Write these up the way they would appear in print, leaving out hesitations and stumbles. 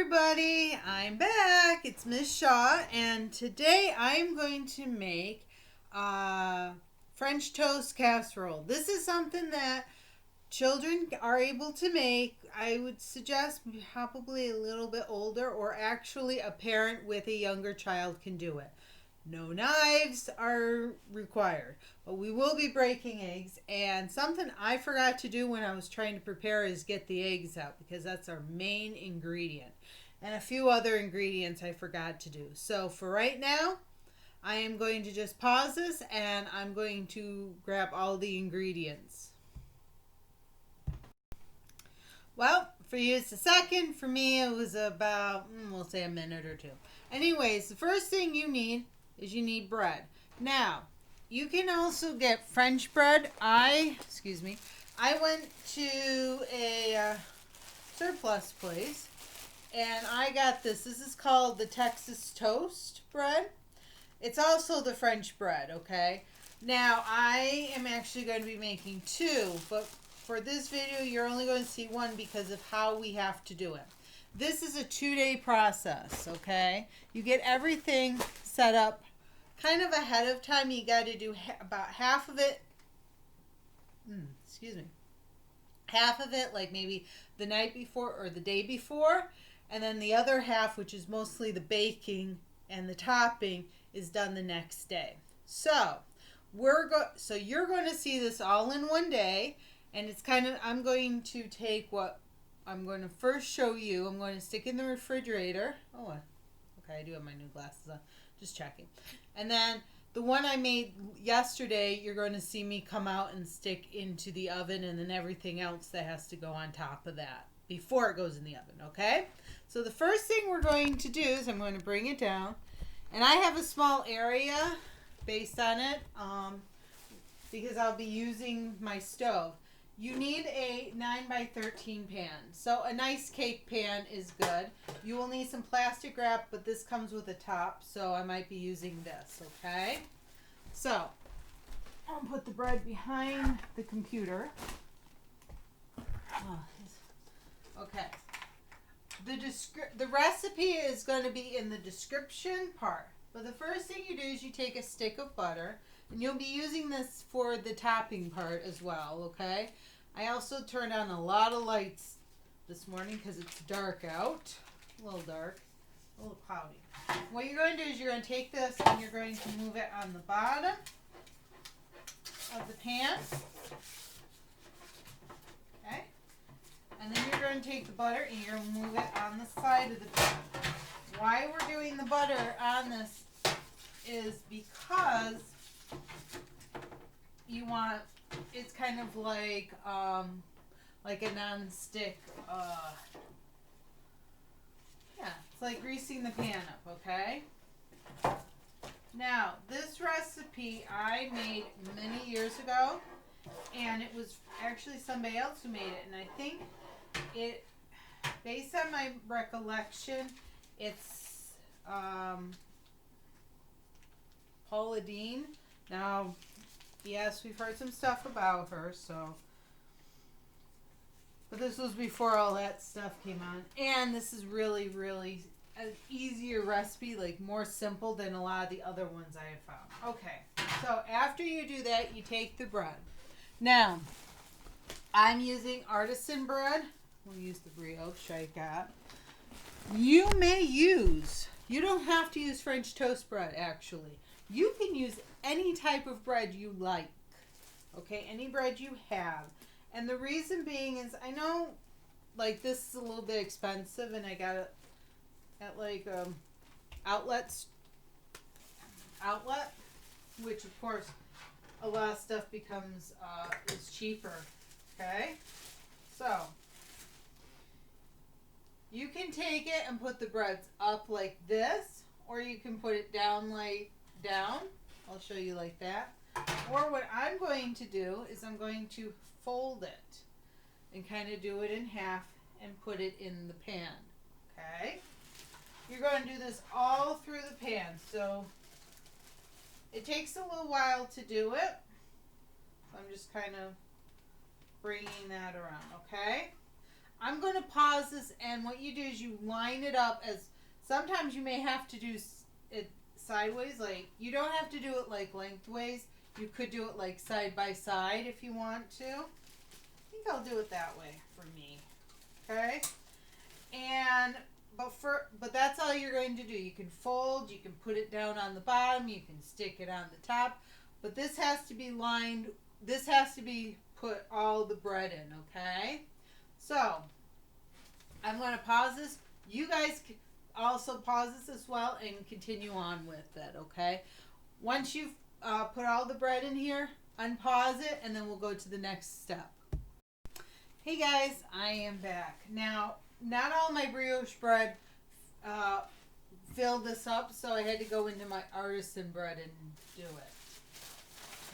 everybody, I'm back. It's Miss Shaw, and today I'm going to make French Toast Casserole. This is something that children are able to make. I would suggest probably a little bit older, or actually a parent with a younger child can do it. No knives are required, but we will be breaking eggs. And something I forgot to do when I was trying to prepare is get the eggs out, because that's our main ingredient. And a few other ingredients I forgot to do. So for right now, I am going to just pause this and I'm going to grab all the ingredients. Well, for you it's a second. For me it was about, we'll say a minute or two. Anyways, the first thing you need is you need bread. Now, you can also get French bread. I went to a surplus place and I got this. This is called the Texas Toast bread. It's also the French bread, okay? Now, I am actually going to be making two, but for this video, you're only going to see one because of how we have to do it. This is a 2-day process, okay? You get everything set up kind of ahead of time. You got to do about half of it, half of it like maybe the night before or the day before, and then the other half, which is mostly the baking and the topping, is done the next day. So you're going to see this all in one day, and it's kind of, I'm going to take what I'm going to first show you. I'm going to stick in the refrigerator. Oh, okay, I do have my new glasses on. Just checking. And then the one I made yesterday, you're going to see me come out and stick into the oven, and then everything else that has to go on top of that before it goes in the oven, okay? So the first thing we're going to do is I'm going to bring it down. And I have a small area based on it because I'll be using my stove. You need a 9x13 pan. So a nice cake pan is good. You will need some plastic wrap, but this comes with a top, so I might be using this, okay? So, I'll put the bread behind the computer. Okay. The recipe is going to be in the description part. But the first thing you do is you take a stick of butter, and you'll be using this for the topping part as well, okay? I also turned on a lot of lights this morning because it's dark out. A little dark, a little cloudy. What you're going to do is you're going to take this and you're going to move it on the bottom of the pan. Okay? And then you're going to take the butter and you're going to move it on the side of the pan. Why we're doing the butter on this is because you want, it's kind of like a non-stick, it's like greasing the pan up, okay? Now, this recipe I made many years ago, and it was actually somebody else who made it, and I think it, based on my recollection, it's Paula Deen. Now, yes, we've heard some stuff about her, so. But this was before all that stuff came on. And this is really, really an easier recipe, like more simple than a lot of the other ones I have found. Okay, so after you do that, you take the bread. Now, I'm using artisan bread. We'll use the brioche I got. You don't have to use French toast bread, actually. You can use any type of bread you like. Okay, any bread you have. And the reason being is, I know, like, this is a little bit expensive, and I got it at, like, outlet, which, of course, a lot of stuff becomes, is cheaper. Okay? So, you can take it and put the breads up like this, or you can put it down like down. I'll show you like that. Or what I'm going to do is I'm going to fold it and kind of do it in half and put it in the pan. Okay? You're going to do this all through the pan. So it takes a little while to do it. So I'm just kind of bringing that around, okay? I'm going to pause this, and what you do is you line it up as, sometimes you may have to do it sideways, like, you don't have to do it like lengthways. You could do it like side by side if you want to. I think I'll do it that way for me. Okay? And, but that's all you're going to do. You can fold, you can put it down on the bottom, you can stick it on the top, but this has to be lined, this has to be put all the bread in, okay? So, I'm going to pause this. You guys also pause this as well and continue on with it, okay? Once you've put all the bread in here, unpause it, and then we'll go to the next step. Hey guys, I am back. Now, not all my brioche bread filled this up, so I had to go into my artisan bread and do it.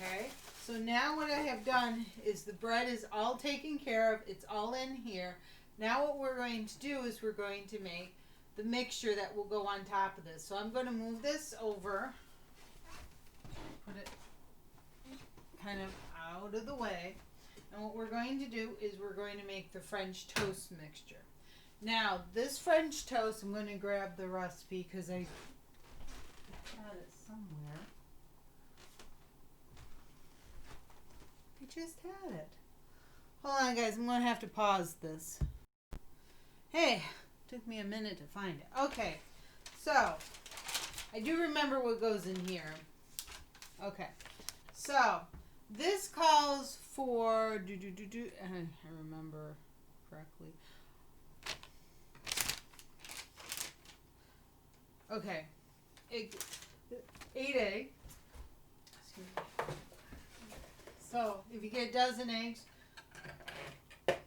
Okay? So now what I have done is the bread is all taken care of. It's all in here. Now what we're going to do is we're going to make the mixture that will go on top of this. So I'm going to move this over. Put it kind of out of the way. And what we're going to do is we're going to make the French toast mixture. Now, this French toast, I'm going to grab the recipe because I had it somewhere. I just had it. Hold on, guys. I'm going to have to pause this. Hey, took me a minute to find it. Okay, so I do remember what goes in here. Okay, so this calls for I remember correctly. Okay, 8 eggs. Excuse me. So if you get a dozen eggs, get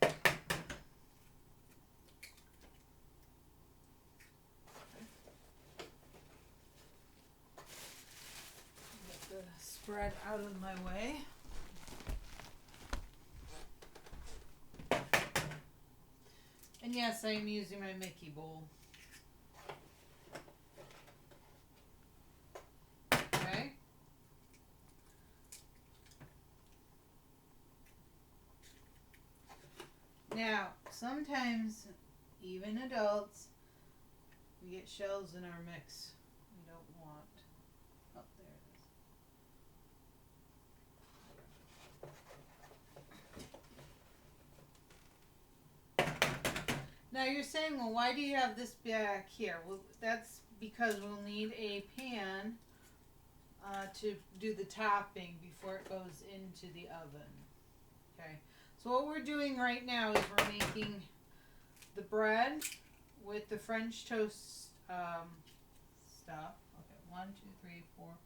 the spread out of my way. And yes, I am using my Mickey bowl. Okay. Now, sometimes, even adults, we get shells in our mix we don't want. Oh, there it is. Now you're saying, well, why do you have this back here? Well, that's because we'll need a pan to do the topping before it goes into the oven. Okay. So what we're doing right now is we're making the bread with the French toast stuff. Okay, 1, 2, 3, 4,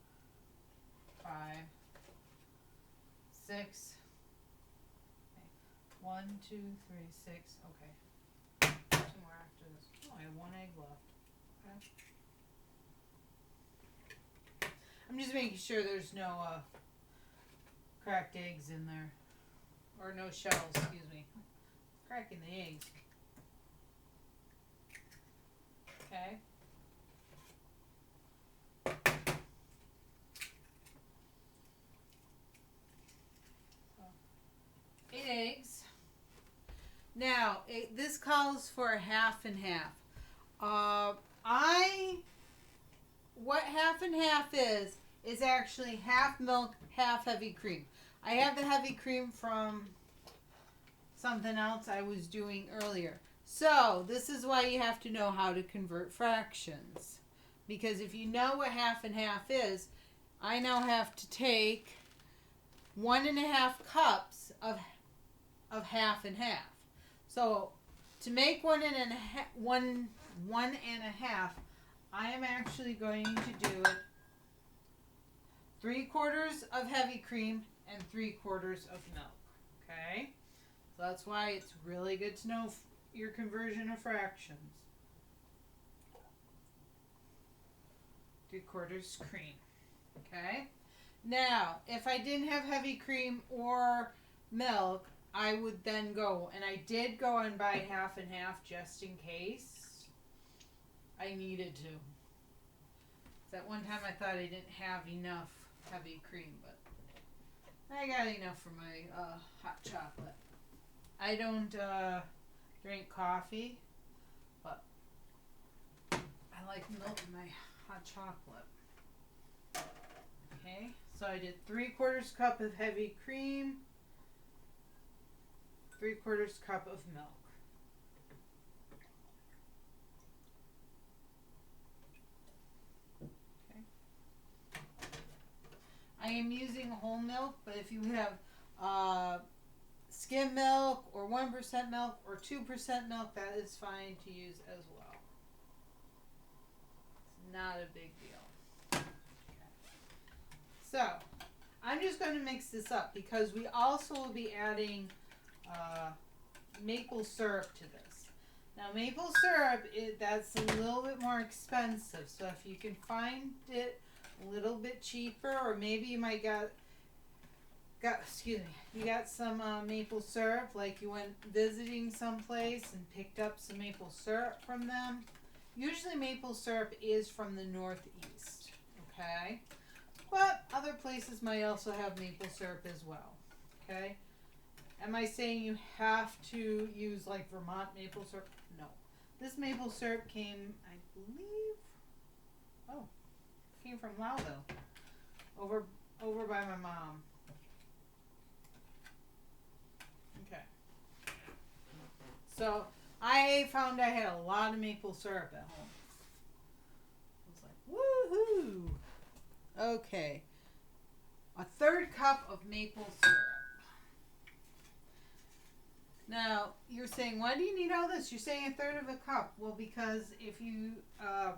5, 6. Okay. 1, 2, 3, 6. Okay. 2 more after this. Oh, I have 1 egg left. Okay. I'm just making sure there's no cracked eggs in there. Or no shells, excuse me. Cracking the eggs. Okay. So, 8 eggs. Now, this calls for a half and half. What half and half is actually half milk, half heavy cream. I have the heavy cream from something else I was doing earlier. So, this is why you have to know how to convert fractions. Because if you know what half and half is, I now have to take 1.5 cups of half and half. So, to make 1.5, I am actually going to do 3/4 of heavy cream and 3/4 of milk. Okay? So that's why it's really good to know your conversion of fractions. 3/4 cream. Okay? Now, if I didn't have heavy cream or milk, I would then go, and I did go and buy half and half just in case I needed to. At one time I thought I didn't have enough heavy cream, but I got enough for my hot chocolate. I don't drink coffee, but I like milk in my hot chocolate. Okay, so I did 3/4 cup of heavy cream, 3/4 cup of milk. Okay. I am using whole milk, but if you have skim milk or 1% milk or 2% milk, that is fine to use as well. It's not a big deal. Okay. So, I'm just going to mix this up because we also will be adding maple syrup to this. Now, maple syrup, that's a little bit more expensive. So, if you can find it a little bit cheaper, or maybe you might you got some maple syrup, like you went visiting someplace and picked up some maple syrup from them. Usually maple syrup is from the Northeast, okay? But other places might also have maple syrup as well, okay? Am I saying you have to use like Vermont maple syrup? No. This maple syrup came, I believe, came from Loudon, over by my mom. Okay. So I found I had a lot of maple syrup at home. I was like, woohoo! Okay. 1/3 cup of maple syrup. Now, you're saying, why do you need all this? You're saying 1/3 cup. Well, because if you, I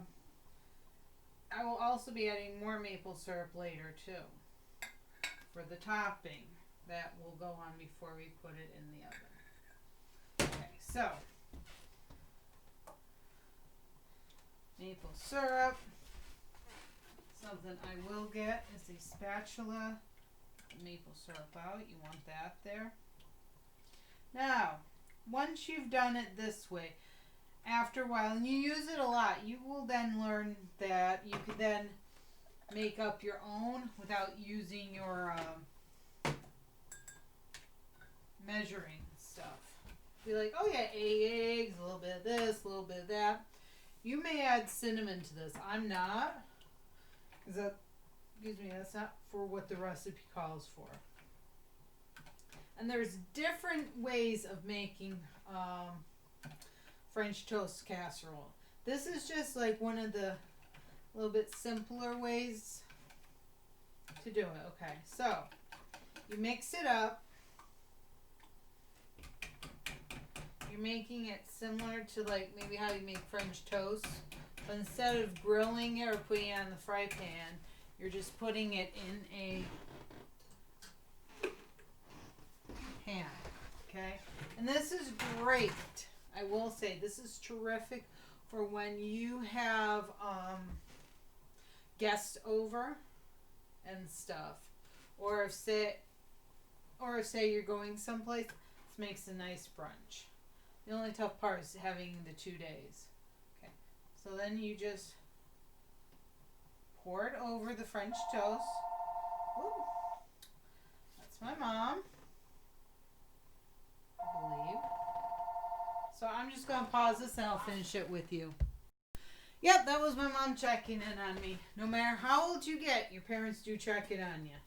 will also be adding more maple syrup later, too, for the topping. That will go on before we put it in the oven. Okay, so maple syrup. Something I will get is a spatula. Maple syrup out. You want that there. Now, once you've done it this way, after a while, and you use it a lot, you will then learn that you can then make up your own without using your measuring stuff. Be like, oh yeah, 8 eggs, a little bit of this, a little bit of that. You may add cinnamon to this. I'm not, because that's not for what the recipe calls for. And there's different ways of making French Toast Casserole. This is just like one of the little bit simpler ways to do it. Okay, so you mix it up. You're making it similar to like maybe how you make French toast. But instead of grilling it or putting it on the fry pan, you're just putting it in a pan. Okay? And this is great. I will say this is terrific for when you have guests over and stuff. Or if say you're going someplace, this makes a nice brunch. The only tough part is having the 2 days. Okay, so then you just pour it over the French toast. Ooh, that's my mom, I believe. So I'm just going to pause this and I'll finish it with you. Yep, that was my mom checking in on me. No matter how old you get, your parents do check in on you.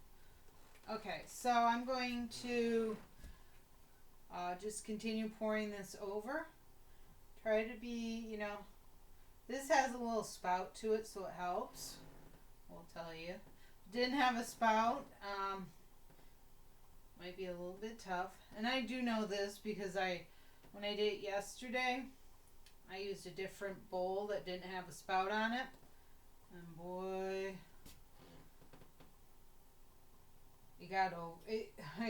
Okay, so I'm going to just continue pouring this over. Try to be, this has a little spout to it, so it helps. We'll tell you. Didn't have a spout. Might be a little bit tough. And I do know this because when I did it yesterday, I used a different bowl that didn't have a spout on it. And boy, I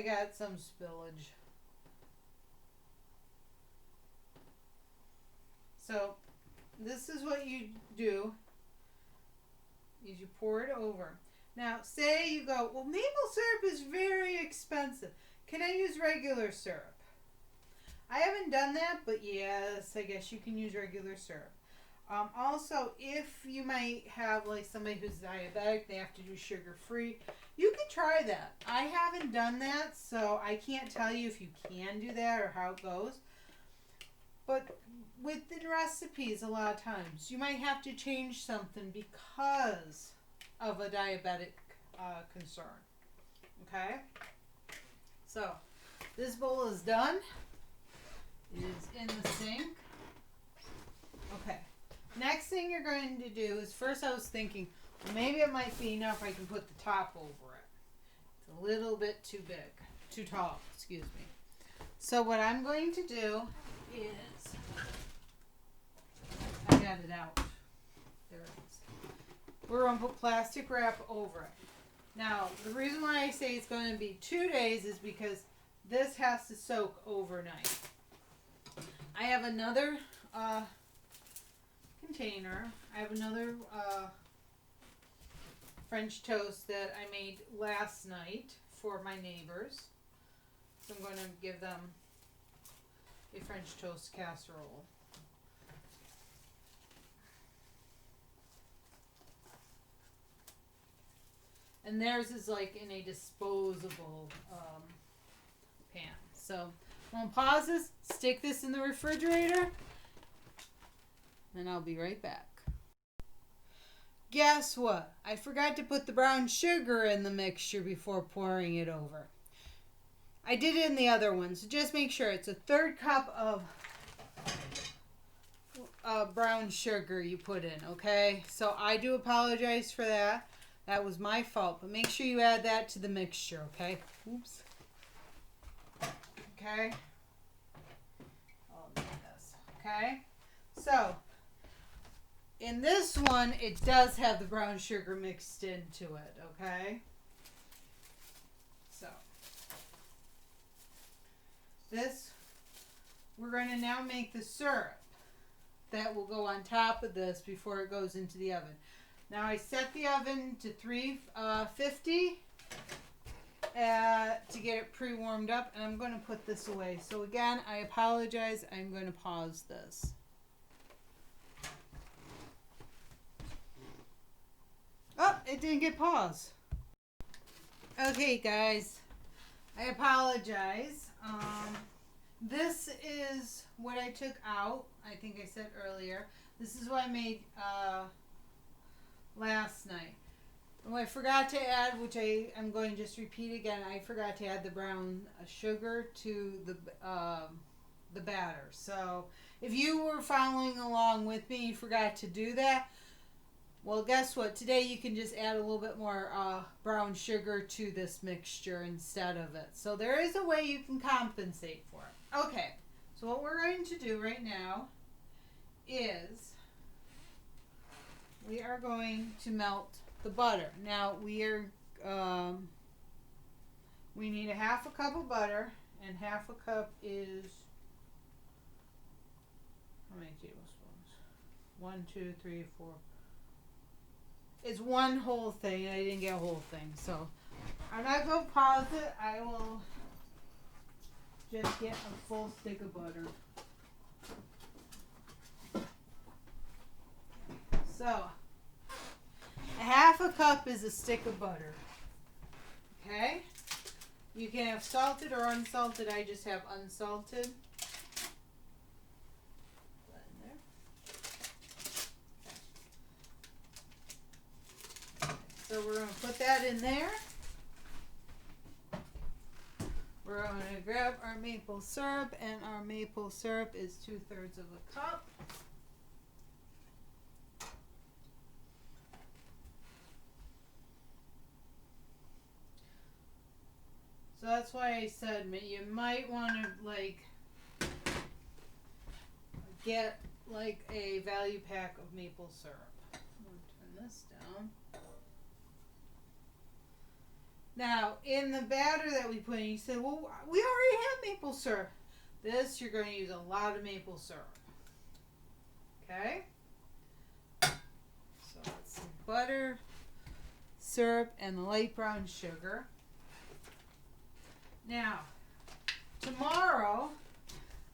got some spillage. So this is what you do, is you pour it over. Now say you go, well, maple syrup is very expensive. Can I use regular syrup? I haven't done that, but yes, I guess you can use regular syrup. Also, if you might have like somebody who's diabetic, they have to do sugar-free, you can try that. I haven't done that, so I can't tell you if you can do that or how it goes. But within recipes, a lot of times, you might have to change something because of a diabetic concern. Okay? So, this bowl is done. It is in the sink. Okay. Next thing you're going to do is, first I was thinking, well, maybe it might be enough I can put the top over it. It's a little bit too big. Too tall, excuse me. So what I'm going to do is, I got it out. There it is. We're going to put plastic wrap over it. Now, the reason why I say it's going to be 2 days is because this has to soak overnight. I have another container. I have another French toast that I made last night for my neighbors. So I'm going to give them a French Toast Casserole. And theirs is like in a disposable pan. So I'm going to pause this, stick this in the refrigerator, and I'll be right back. Guess what? I forgot to put the brown sugar in the mixture before pouring it over. I did it in the other one, so just make sure it's a 1/3 cup of brown sugar you put in, okay? So I do apologize for that. That was my fault, but make sure you add that to the mixture, okay? Oops. Okay? I'll do this, okay? So, in this one, it does have the brown sugar mixed into it, okay? So, this, we're going to now make the syrup that will go on top of this before it goes into the oven. Now I set the oven to 350 to get it pre-warmed up, and I'm going to put this away. So again, I apologize. I'm going to pause this. Oh, it didn't get paused. Okay, guys. I apologize. This is what I took out. I think I said earlier. This is what I made last night. And what I forgot to add, which I'm going to just repeat again, I forgot to add the brown sugar to the batter. So if you were following along with me, you forgot to do that. Well, guess what? Today you can just add a little bit more brown sugar to this mixture instead of it. So there is a way you can compensate for it. Okay, so what we're going to do right now is we are going to melt the butter. Now we need 1/2 cup of butter, and 1/2 cup is, how many tablespoons? 1, 2, 3, 4. It's one whole thing. I didn't get a whole thing, so I'm not going to pause it. I will just get a full stick of butter. So 1/2 cup is a stick of butter. Okay? You can have salted or unsalted. I just have unsalted. So we're going to put that in there. We're going to grab our maple syrup, and our maple syrup is 2/3 of a cup. So that's why I said you might want to get a value pack of maple syrup. I'm going to turn this down. Now, in the batter that we put in, you said, well, we already have maple syrup. This, you're going to use a lot of maple syrup. Okay? So it's some butter, syrup, and the light brown sugar. Now, tomorrow,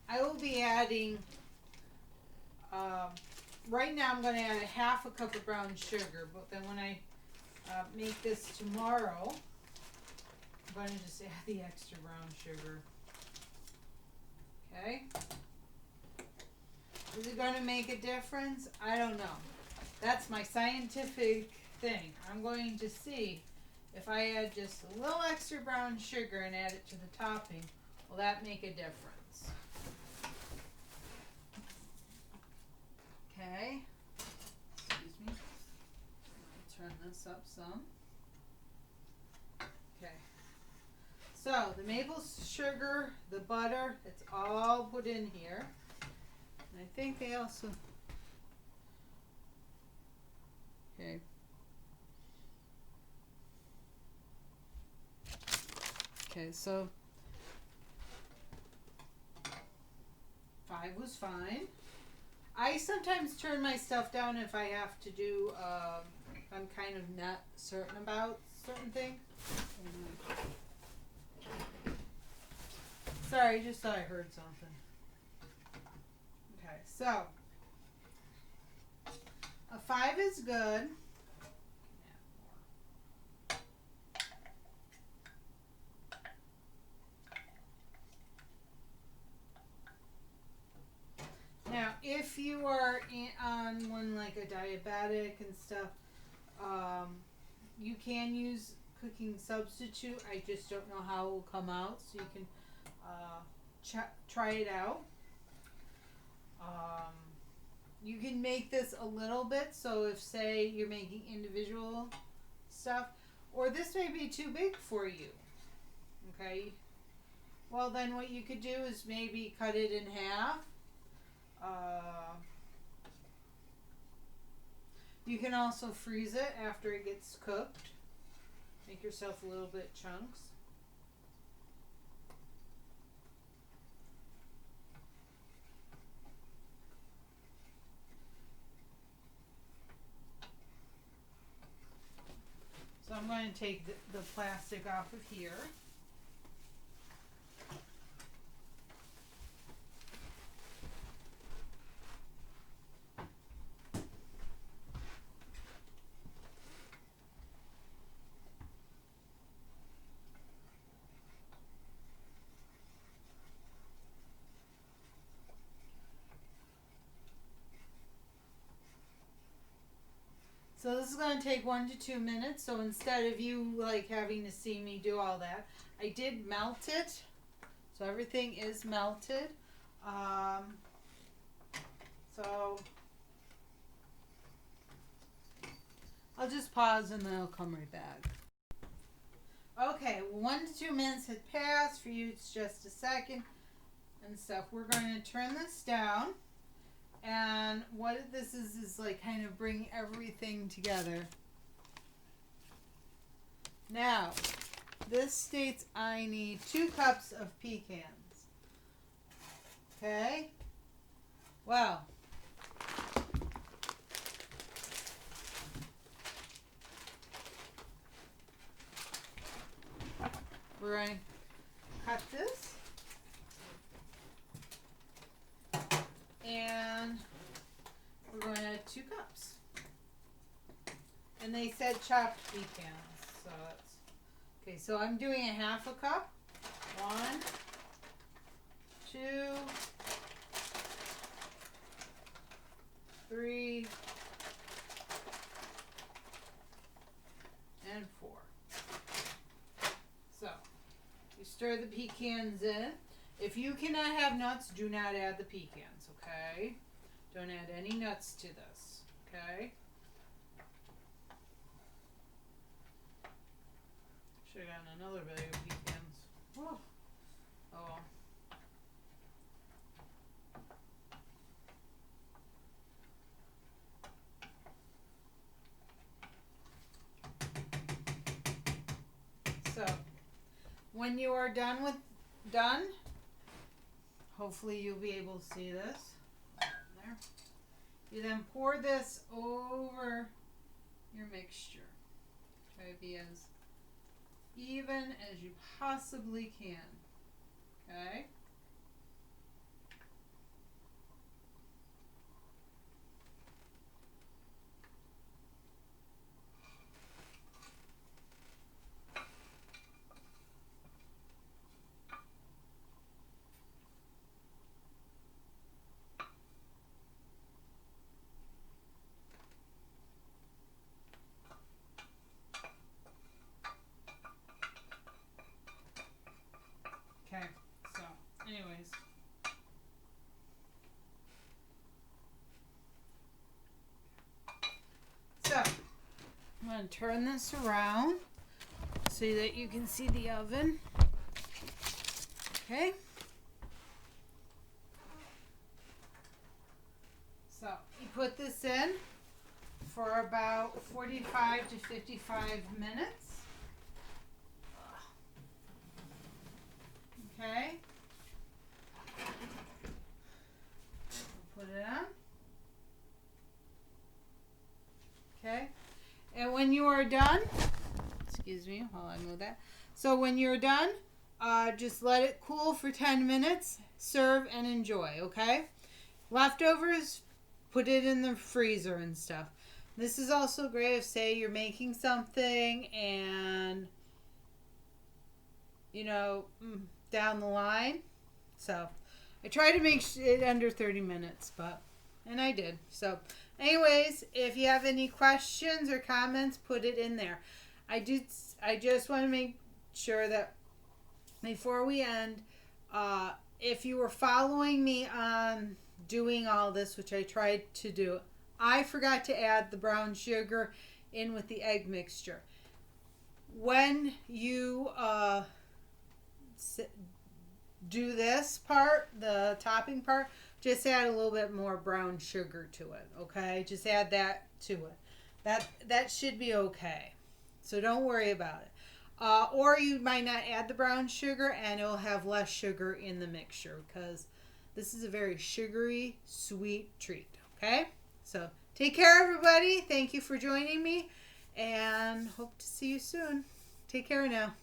I will be adding, right now I'm going to add 1/2 cup of brown sugar, but then when I make this tomorrow, I'm going to just add the extra brown sugar. Okay? Is it going to make a difference? I don't know. That's my scientific thing. I'm going to see if I add just a little extra brown sugar and add it to the topping, will that make a difference? Okay. Excuse me. I'll turn this up some. Okay. So the maple sugar, the butter, it's all put in here. And I think they also... Okay. Okay, so 5 was fine. I sometimes turn my stuff down if I have to do, if I'm kind of not certain about certain things. Sorry, just thought I heard something. Okay, so a 5 is good. Now, if you are on one like a diabetic and stuff, you can use cooking substitute. I just don't know how it will come out, so you can try it out. You can make this a little bit, so if say you're making individual stuff, or this may be too big for you, okay, well then what you could do is maybe cut it in half. You can also freeze it after it gets cooked. Make yourself a little bit chunks. So I'm going to take the plastic off of here. So this is going to take 1 to 2 minutes. So instead of you like having to see me do all that, I did melt it. So everything is melted. So I'll just pause and then I'll come right back. Okay, 1 to 2 minutes had passed. For you, it's just a second and stuff. We're going to turn this down. And what this is like kind of bring everything together. Now, this states I need 2 cups of pecans. Okay? Well, we're going to cut this. And we're going to add 2 cups. And they said chopped pecans. So that's okay. So I'm doing a half a cup. 1, 2, 3, and 4. So you stir the pecans in. If you cannot have nuts, do not add the pecans, okay? Don't add any nuts to this, okay? Should have gotten another bag of pecans. Oh, well. So, when you are done, hopefully you'll be able to see this. There. You then pour this over your mixture. Try to be as even as you possibly can. Okay? going to turn this around so that you can see the oven. Okay. So you put this in for about 45 to 55 minutes. Okay. Put it on. Okay. And when you are done, excuse me while I move that. So when you're done, just let it cool for 10 minutes. Serve and enjoy, okay? Leftovers, put it in the freezer and stuff. This is also great if, say, you're making something and, you know, down the line. So I try to make it under 30 minutes, and I did. So anyways, if you have any questions or comments, put it in there. I just want to make sure that before we end, if you were following me on doing all this, which I tried to do, I forgot to add the brown sugar in with the egg mixture. When you do this part, the topping part, just add a little bit more brown sugar to it, okay? Just add that to it. That should be okay. So don't worry about it. Or you might not add the brown sugar and it'll have less sugar in the mixture because this is a very sugary, sweet treat, okay? So take care, everybody. Thank you for joining me and hope to see you soon. Take care now.